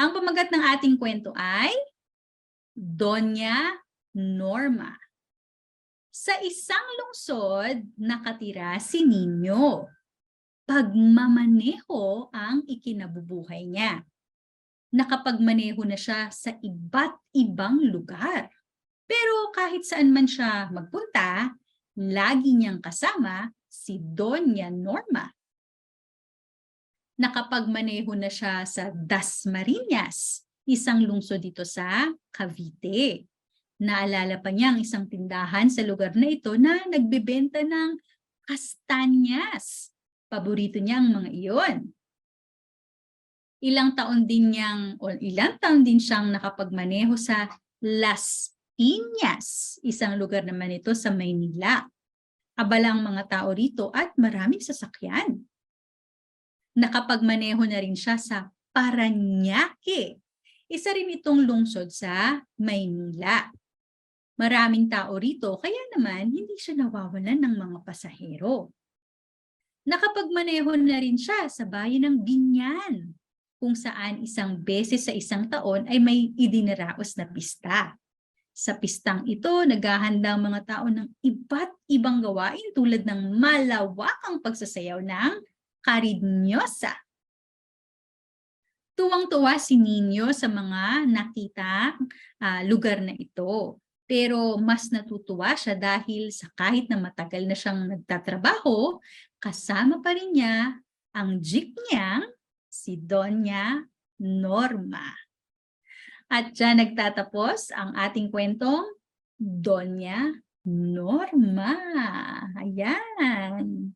Ang pamagat ng ating kwento ay Doña Norma. Sa isang lungsod, nakatira si Nino. Pagmamaneho ang ikinabubuhay niya. Nakapagmaneho na siya sa iba't ibang lugar. Pero kahit saan man siya magpunta, lagi niyang kasama si Doña Norma. Nakapagmaneho na siya sa Dasmariñas, isang lungsod dito sa Cavite. Naalala pa niya ang isang tindahan sa lugar na ito na nagbebenta ng kastanyas. Paborito niya ang mga iyon. Ilang taon din siyang nakapagmaneho sa Las Piñas, isang lugar naman ito sa Maynila. Abalang mga tao rito at maraming sasakyan. Nakapagmaneho na rin siya sa Parañaque. Isa rin itong lungsod sa Maynila. Maraming tao rito, kaya naman hindi siya nawawalan ng mga pasahero. Nakapagmaneho na rin siya sa bayan ng Binyan, kung saan isang beses sa isang taon ay may idinaraos na pista. Sa pistang ito, naghahanda ang mga tao ng iba't ibang gawain tulad ng malawakang pagsasayaw ng Cariñosa. Tuwang-tuwa si Nino sa mga nakita lugar na ito. Pero mas natutuwa siya dahil sa kahit na matagal na siyang nagtatrabaho, kasama pa rin niya ang jeep niyang si Doña Norma. At dyan nagtatapos ang ating kwentong Doña Norma. Ayan.